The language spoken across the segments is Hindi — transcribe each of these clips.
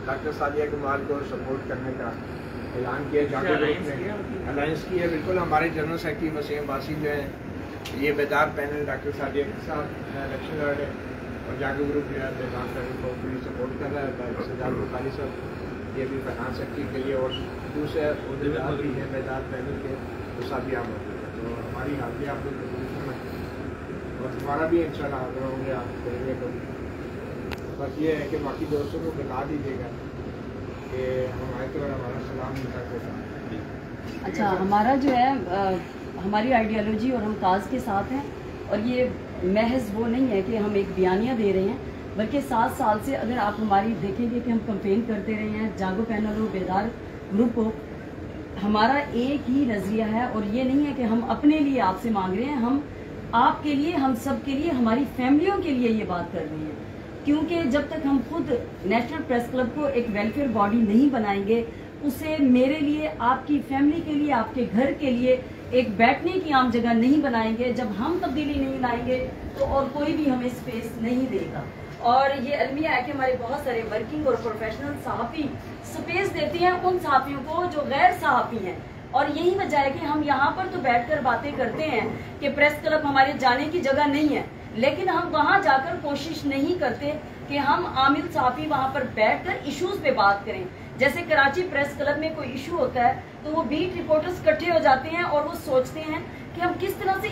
डॉक्टर सादिया कमाल को सपोर्ट करने का ऐलान किया। जागो ग्रुप ने अलायंस की है। बिल्कुल हमारे जनरल सेक्रेटरी वसीम अब्बासी जो है, ये बेदार पैनल डॉक्टर सादिया के साथ इलेक्शन लड़ रहे और जागो ग्रुप जो है बेदार पैनल को पूरी सपोर्ट कर रहा है। सजाद बुखारी साहब ये भी फाइनेंस सेक्रेटरी के लिए और दूसरे उहदेदार भी हैं बेदार पैनल के, तो साथ यहाँ मौजूद है। तो हमारी हाजिरी आप लोग और हमारा भी इंशाल्लाह हाजिर होंगे, आप करेंगे तो बस ये है कि बाकी दोस्तों को बता दीजिएगा कि हमारे तो हमारा सलाम उनका होगा। अच्छा, हमारा जो है हमारी आइडियोलॉजी और हम काज के साथ हैं और ये महज वो नहीं है कि हम एक बयानिया दे रहे हैं, बल्कि 7 साल से अगर आप हमारी देखेंगे कि हम कंपेन करते रहे हैं जागो पैनल और बेदार ग्रुप को, हमारा एक ही नजरिया है और ये नहीं है कि हम अपने लिए आपसे मांग रहे हैं, हम आपके लिए, हम सब के लिए, हमारी फैमिलियों के लिए ये बात कर रहे हैं। क्योंकि जब तक हम खुद नेशनल प्रेस क्लब को एक वेलफेयर बॉडी नहीं बनाएंगे, उसे मेरे लिए, आपकी फैमिली के लिए, आपके घर के लिए एक बैठने की आम जगह नहीं बनाएंगे, जब हम तब्दीली नहीं लाएंगे तो और कोई भी हमें स्पेस नहीं देगा। और ये अलमिया है कि हमारे बहुत सारे वर्किंग और प्रोफेशनल सहाफ़ी स्पेस देते हैं उन सहाफ़ियों को जो गैर सहाफ़ी हैं। और यही वजह है कि हम यहाँ पर तो बैठकर बातें करते हैं कि प्रेस क्लब हमारे जाने की जगह नहीं है, लेकिन हम वहाँ जाकर कोशिश नहीं करते कि हम आमिल सहाफ़ी वहाँ पर बैठकर इश्यूज पे बात करें। जैसे कराची प्रेस क्लब में कोई इशू होता है तो वो बीट रिपोर्टर्स इकट्ठे हो जाते हैं और वो सोचते हैं कि हम किस तरह से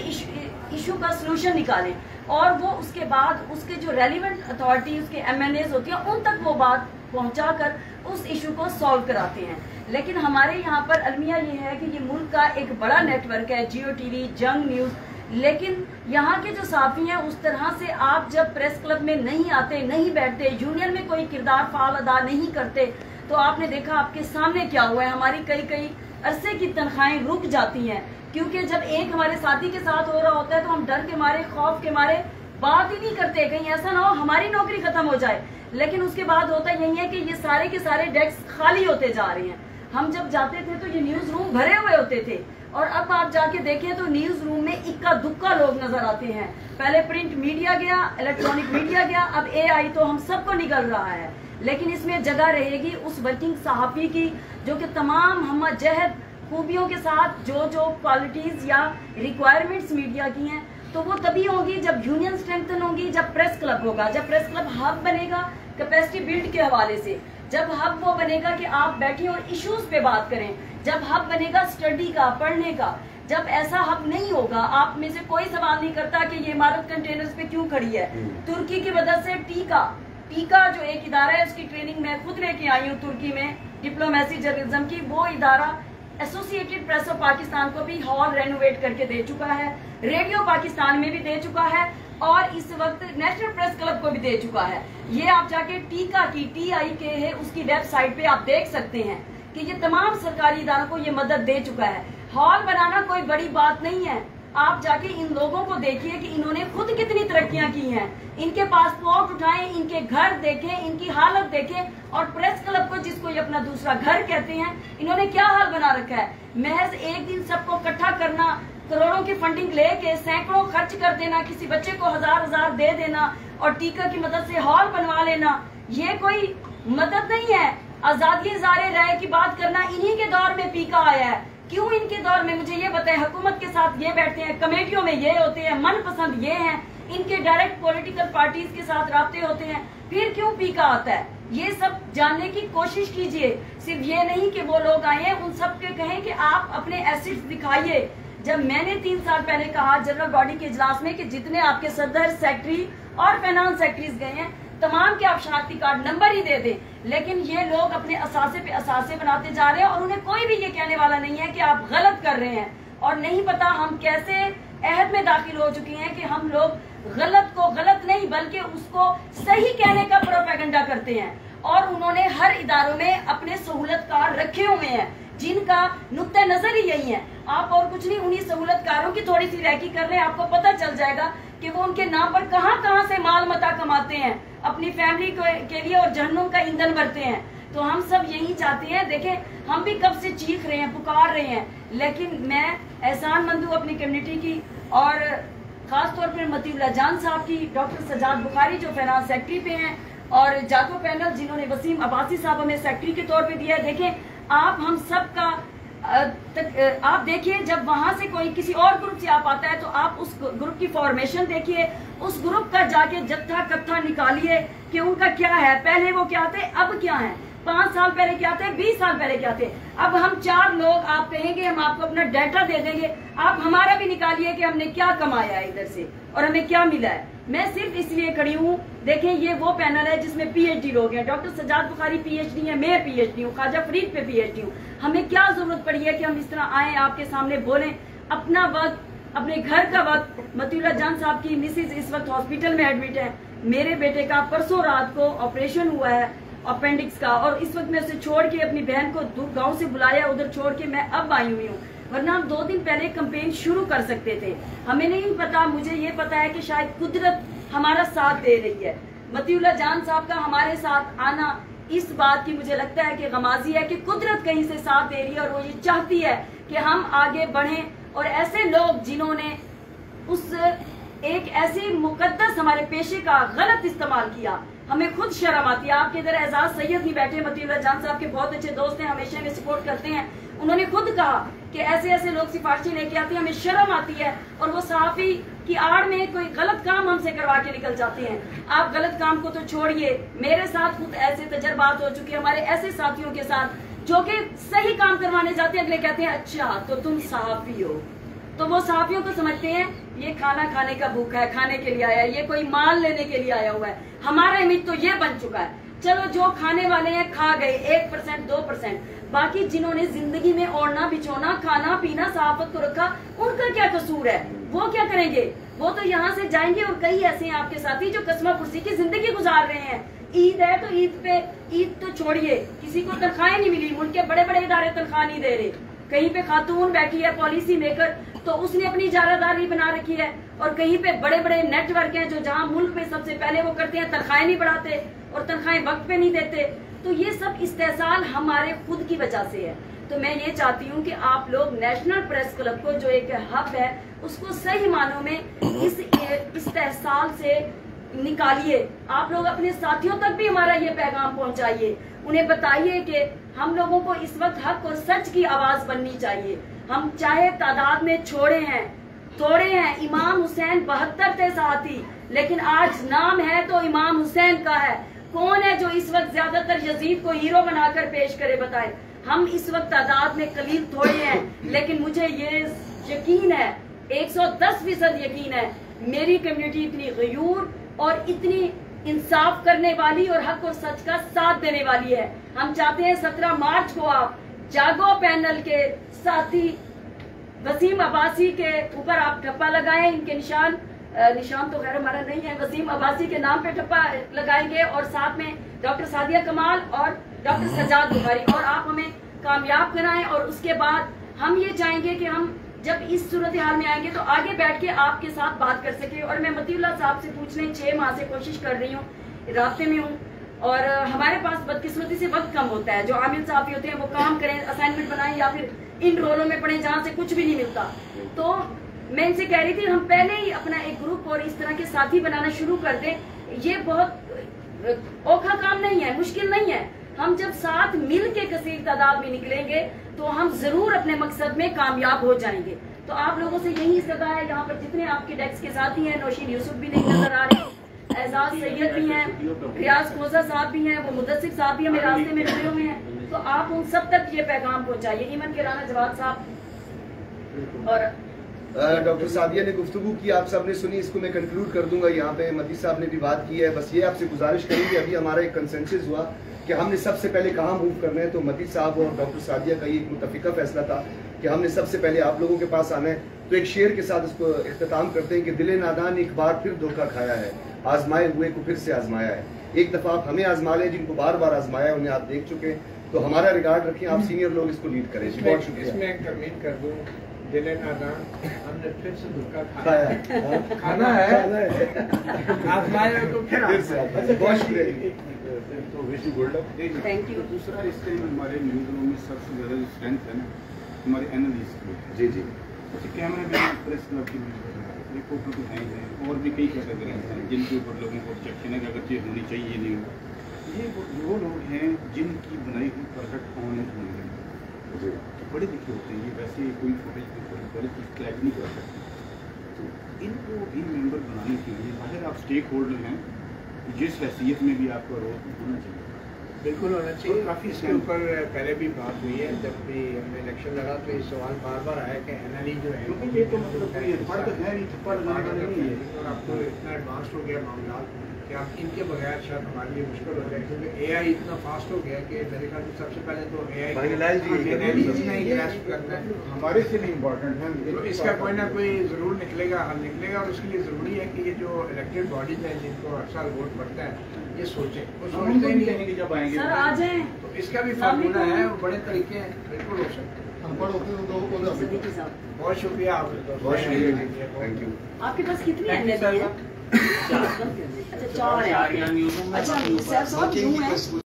इशू का सलूशन निकालें, और वो उसके बाद उसके जो रेलिवेंट अथॉरिटी, उसके MNAs होती हैं, उन तक वो बात पहुंचाकर उस इशू को सॉल्व कराते हैं। लेकिन हमारे यहाँ पर अलमिया ये है कि ये मुल्क का एक बड़ा नेटवर्क है, जियो टीवी, जंग न्यूज़, लेकिन यहाँ के जो साफी हैं उस तरह से आप जब प्रेस क्लब में नहीं आते, नहीं बैठते, यूनियन में कोई किरदार फाल अदा नहीं करते, तो आपने देखा आपके सामने क्या हुआ है। हमारी कई अरसे की तनख्वाहें रुक जाती हैं, क्योंकि जब एक हमारे साथी के साथ हो रहा होता है तो हम डर के मारे, खौफ के मारे बात ही नहीं करते, कहीं ऐसा ना हो हमारी नौकरी खत्म हो जाए। लेकिन उसके बाद होता यही है कि ये सारे के सारे डेस्क खाली होते जा रहे हैं। हम जब जाते थे तो ये न्यूज रूम भरे हुए होते थे, और अब आप जाके देखें तो न्यूज रूम में इक्का दुक्का लोग नजर आते हैं। पहले प्रिंट मीडिया गया, इलेक्ट्रॉनिक मीडिया गया, अब AI तो हम सबको निकल रहा है। लेकिन इसमें जगह रहेगी उस वर्किंग सहाफ़ी की जो कि तमाम हम जहद खूबियों के साथ जो क्वालिटीज या रिक्वायरमेंट्स मीडिया की हैं, तो वो तभी होगी जब यूनियन स्ट्रेंथन होगी, जब प्रेस क्लब होगा, जब प्रेस क्लब हब बनेगा कैपेसिटी बिल्ड के हवाले से, जब हब वो बनेगा कि आप बैठे और इश्यूज पे बात करें, जब हब बनेगा स्टडी का, पढ़ने का। जब ऐसा हब नहीं होगा, आप में से कोई सवाल नहीं करता कि ये इमारत कंटेनर्स पे क्यों खड़ी है। तुर्की की वजह से टीका जो एक इदारा है, उसकी ट्रेनिंग मैं खुद लेके आई हूँ तुर्की में, डिप्लोमेसी जर्नलिज्म की। वो इदारा एसोसिएटेड प्रेस ऑफ पाकिस्तान को भी हॉल रेनोवेट करके दे चुका है, रेडियो पाकिस्तान में भी दे चुका है, और इस वक्त नेशनल प्रेस क्लब को भी दे चुका है। ये आप जाके टीका की TIK है उसकी वेबसाइट पे आप देख सकते हैं कि ये तमाम सरकारी इदारों को ये मदद दे चुका है। हॉल बनाना कोई बड़ी बात नहीं है। आप जाके इन लोगों को देखिए कि इन्होंने खुद कितनी तरक्कियां की हैं। इनके पासपोर्ट उठाएं, इनके घर देखें, इनकी हालत देखें, और प्रेस क्लब को जिसको ये अपना दूसरा घर कहते हैं, इन्होंने क्या हाल बना रखा है। महज एक दिन सबको इकट्ठा करना, करोड़ों की फंडिंग लेके सैकड़ों खर्च कर देना, किसी बच्चे को हजार दे देना और टीका की मदद से हॉल बनवा लेना, ये कोई मदद नहीं है। आजादी ज़ारे राय की बात करना इन्हीं के दौर में पीका आया है। क्यों इनके दौर में, मुझे ये बताएं। हुकूमत के साथ ये बैठते हैं, कमेटियों में ये होते हैं, मनपसंद ये हैं, इनके डायरेक्ट पॉलिटिकल पार्टीज के साथ राब्ते होते हैं, फिर क्यों पीका आता है। ये सब जानने की कोशिश कीजिए। सिर्फ ये नहीं कि वो लोग आए हैं, उन सब के कहें कि आप अपने एसेट्स दिखाइए। जब मैंने 3 साल पहले कहा जनरल बॉडी के इजलास में कि जितने आपके सदर, सेक्रेटरी और फाइनेंस सेक्रेटरीज गए हैं, तमाम के आप शनाख्ती कार्ड नंबर ही दे दें, लेकिन ये लोग अपने असासे पे असासे बनाते जा रहे हैं, और उन्हें कोई भी ये कहने वाला नहीं है कि आप गलत कर रहे हैं। और नहीं पता हम कैसे अहद में दाखिल हो चुके हैं कि हम लोग गलत को गलत नहीं बल्कि उसको सही कहने का प्रोपेगेंडा करते हैं। और उन्होंने हर इदारों में अपने सहूलतकार रखे हुए हैं जिनका नुक्ता नजर ही यही है। आप और कुछ नहीं, उन्हीं सहूलतकारों की थोड़ी सी रैकी कर लें, आपको पता चल जाएगा कि वो उनके नाम पर कहां से माल मता कमाते हैं, अपनी फैमिली के लिए और जहन्नुम का ईंधन भरते हैं। तो हम सब यही चाहते हैं। देखें, हम भी कब से चीख रहे हैं, पुकार रहे हैं, लेकिन मैं एहसानमंद हूँ अपनी कम्युनिटी की, और खास तौर पर मतीउल्लाह जान साहब की, डॉक्टर सजाद बुखारी जो फाइनेंस सेक्रेटरी पे हैं, और जाको पैनल जिन्होंने वसीम अब्बासी साहब हमें सेक्रेटरी के तौर पे दिया है। देखें आप हम सब का आप देखिए जब वहां से कोई किसी और ग्रुप से आप आता है तो आप उस ग्रुप की फॉर्मेशन देखिए, उस ग्रुप का जाके जत्था कत्था निकालिए कि उनका क्या है, पहले वो क्या थे अब क्या है, 5 साल पहले क्या थे, 20 साल पहले क्या थे। अब हम 4 लोग आप कहेंगे हम आपको अपना डाटा दे देंगे, आप हमारा भी निकालिए कि हमने क्या कमाया है इधर से और हमें क्या मिला है। मैं सिर्फ इसलिए खड़ी हूँ, देखें ये वो पैनल है जिसमें PhD लोग हैं, डॉक्टर सजाद बुखारी PhD है, मैं PhD हूँ, ख्वाजा फरीद पे PhD हूँ। हमें क्या जरूरत पड़ी है कि हम इस तरह आए आपके सामने बोलें, अपना वक्त, अपने घर का वक्त। मतीउल्लाह जान साहब की मिसेज इस वक्त हॉस्पिटल में एडमिट है, मेरे बेटे का परसों रात को ऑपरेशन हुआ है अपेंडिक्स का, और इस वक्त मैं उसे छोड़ के अपनी बहन को गाँव से बुलाया, उधर छोड़ के मैं अब आई हुई हूँ, वरना हम 2 दिन पहले कैंपेन शुरू कर सकते थे। हमें नहीं पता, मुझे ये पता है कि शायद कुदरत हमारा साथ दे रही है। मतीउल्लाह जान साहब का हमारे साथ आना इस बात की मुझे लगता है कि गमाजी है कि कुदरत कहीं से साथ दे रही है और वो ये चाहती है कि हम आगे बढ़ें। और ऐसे लोग जिन्होंने उस एक ऐसे मुकद्दस हमारे पेशे का गलत इस्तेमाल किया, हमें खुद शर्म आती है। आपके इधर एजाज सैयद नहीं बैठे, मतीउल्लाह जान साहब के बहुत अच्छे दोस्त हैं, हमेशा में सपोर्ट करते हैं। उन्होंने खुद कहा कि ऐसे ऐसे लोग सिफारिशें लेके आते हैं, हमें शर्म आती है और वो सहाफी की आड़ में कोई गलत काम हमसे करवा के निकल जाते हैं। आप गलत काम को तो छोड़िए, मेरे साथ खुद ऐसे तजर्बात हो चुके हैं, हमारे ऐसे साथियों के साथ जो कि सही काम करवाने जाते हैं, अगले कहते हैं अच्छा तो तुम सहाफी हो। तो वो सहाफियों को समझते हैं ये खाना खाने का भूखा है, खाने के लिए आया है, ये कोई माल लेने के लिए आया हुआ है। हमारा इमेज तो ये बन चुका है, चलो जो खाने वाले हैं खा गए 1% 2%, बाकी जिन्होंने जिंदगी में ओढ़ना बिछोना खाना पीना सहाफत को रखा, उनका क्या कसूर है, वो क्या करेंगे? वो तो यहाँ से जाएंगे। और कई ऐसे हैं आपके साथी जो कस्मा कुर्सी की जिंदगी गुजार रहे हैं। ईद है तो ईद तो छोड़िए, किसी को तनख्वाहें नहीं मिली, मुल्क के बड़े बड़े इदारे तनख्वाह नहीं दे रहे। कहीं पे खातून बैठी है पॉलिसी मेकर, तो उसने अपनी इजारादारी बना रखी है, और कहीं पे बड़े बड़े नेटवर्क हैं जो जहां मुल्क में सबसे पहले वो करते हैं, तनख्वाहें नहीं बढ़ाते और तनख्वाहें वक्त पे नहीं देते। तो ये सब इस्तेहसाल हमारे खुद की वजह से है। तो मैं ये चाहती हूँ कि आप लोग नेशनल प्रेस क्लब को जो एक हब है उसको सही मानों में इस इस्तेहसाल से निकालिए। आप लोग अपने साथियों तक भी हमारा ये पैगाम पहुंचाइए, उन्हें बताइए कि हम लोगों को इस वक्त हक और सच की आवाज बननी चाहिए। हम चाहे तादाद में थोड़े हैं, इमाम हुसैन 72 थे साथी, लेकिन आज नाम है तो इमाम हुसैन का है। कौन है जो इस वक्त ज्यादातर यजीद को हीरो बनाकर पेश करे, बताए? हम इस वक्त तादाद में कलील थोड़े हैं, लेकिन मुझे ये यकीन है, 110% यकीन है, मेरी कम्युनिटी इतनी गयूर और इतनी इंसाफ करने वाली और हक और सच का साथ देने वाली है। हम चाहते हैं 17 मार्च को आप जागो पैनल के साथी वसीम अब्बासी के ऊपर आप ठप्पा लगाएं। इनके निशान तो खैर हमारा नहीं है, वसीम अब्बासी के नाम पे ठप्पा लगाएंगे, और साथ में डॉक्टर सादिया कमाल और डॉक्टर सजाद बुखारी, और आप हमें कामयाब कराएं। और उसके बाद हम ये चाहेंगे कि हम जब इस सूरत हाल में आएंगे तो आगे बैठ के आपके साथ बात कर सके। और मैं मतीउल्लाह साहब से पूछने 6 माह से कोशिश कर रही हूँ, राब्ते में हूँ, और हमारे पास बदकिस्मती से वक्त कम होता है। जो आमिल साहब होते हैं वो काम करें, असाइनमेंट बनाएं या फिर इन रोलों में पढ़ें जहाँ से कुछ भी नहीं मिलता। तो मैं इनसे कह रही थी हम पहले ही अपना एक ग्रुप और इस तरह के साथी बनाना शुरू कर दें। ये बहुत औखा काम नहीं है, मुश्किल नहीं है। हम जब साथ मिल के कसीर तादाद में निकलेंगे तो हम जरूर अपने मकसद में कामयाब हो जाएंगे। तो आप लोगों से यही सदा है, यहाँ पर जितने आपके डेस्क के साथी हैं, नौशीन यूसुफ भी नहीं नजर आ रहे, एजाज सैयद भी हैं, रियाज खोजा साहब भी हैं, वो मुदस्सिर साहब भी हमें रास्ते में जुड़े हुए हैं। तो आप उन सब तक ये पैगाम पहुंचाइए। ईमन के राना जवाब साहब और डॉक्टर सादिया ने गुफ्तगू की, आप सब ने सुनी, इसको मैं कंक्लूड कर दूंगा। यहाँ पे मती साहब ने भी बात की है, बस ये आपसे गुजारिश करेंगे, अभी हमारा एक कंसेंसस हुआ कि हमने सबसे पहले कहाँ मूव करना है, तो मती साहब और डॉक्टर सादिया का ये एक मुतफिका फैसला था कि हमने सबसे पहले आप लोगों के पास आना है। तो एक शेर के साथ इसको इख्तिताम करते हैं कि दिले नादान एक बार फिर धोखा खाया है, आजमाए हुए को फिर से आजमाया है। एक दफा आप हमें आजमा लें, जिनको बार बार आजमाया उन्हें आप देख चुके हैं, तो हमारा रिगार्ड रखें, आप सीनियर लोग इसको लीड करें। बहुत शुक्रिया। इसमें तरमीम कर दूं, दिले नादान हमने फिर से धोखा खाया, खाना है आजमाया तो फिर से। बहुत शुक्रिया। तो wish you good luck. Thank you. दूसरा इस टाइम हमारे न्यूज़ रूम में सबसे ज़्यादा स्ट्रेंथ है ना हमारे एनालिस्ट की। जी जी, कैमरा मैन प्रेस क्लब की देखो तो हैं और भी कई कैटेगरी हैं जिनके ऊपर लोगों को ऑब्जेक्शन है कि अगर चीज़ होनी चाहिए नहीं हो। ये वो लोग हैं जिनकी बनाई हुई परफेक्ट ऑनलाइन होनी है, बड़े लिखे होते हैं, ये वैसे कोई फुटेज कोई बड़ी चीज़ क्रैक नहीं कर सकते। तो इनको इन मेंबर बनाने के लिए अगर आप स्टेक होल्डर हैं, जिस हैसियत में भी आपका रोल होना चाहिए, बिल्कुल होना चाहिए। काफ़ी इसके ऊपर पहले भी बात हुई है, जब भी हमने इलेक्शन लड़ा तो ये सवाल बार बार आया कि NLE जो है, क्योंकि ये तो मतलब कोई पढ़ तो है नहीं, पढ़ लगाने वाले नहीं है। और आपको इतना एडवांस हो गया मामला कि आप इनके बगैर शायद हमारे लिए मुश्किल हो जाए, क्योंकि AI इतना फास्ट हो गया कि मेरे ख्याल में सबसे पहले तो NLE इसने ही ग्रैस्प करना है। हमारे से नहीं इम्पोर्टेंट है, तो इसका कोई ना कोई ज़रूर निकलेगा, हल निकलेगा। और इसके लिए ज़रूरी है कि ये जो इलेक्टेड बॉडीज हैं जिनको हर साल वोट पड़ता है, ये सोचें। वो सोचते ही नहीं कि जब आएंगे सर आ जाएं। तो इसका भी फार्मूला है, वो बड़े तरीके हैं, बिल्कुल हो सकते हैं। सिद्दीकी साहब, बहुत शुक्रिया आप, बहुत शुक्रिया, थैंक यू। आपके पास कितनी NLE है? अच्छा 4 है। अच्छा सर साहब यूं है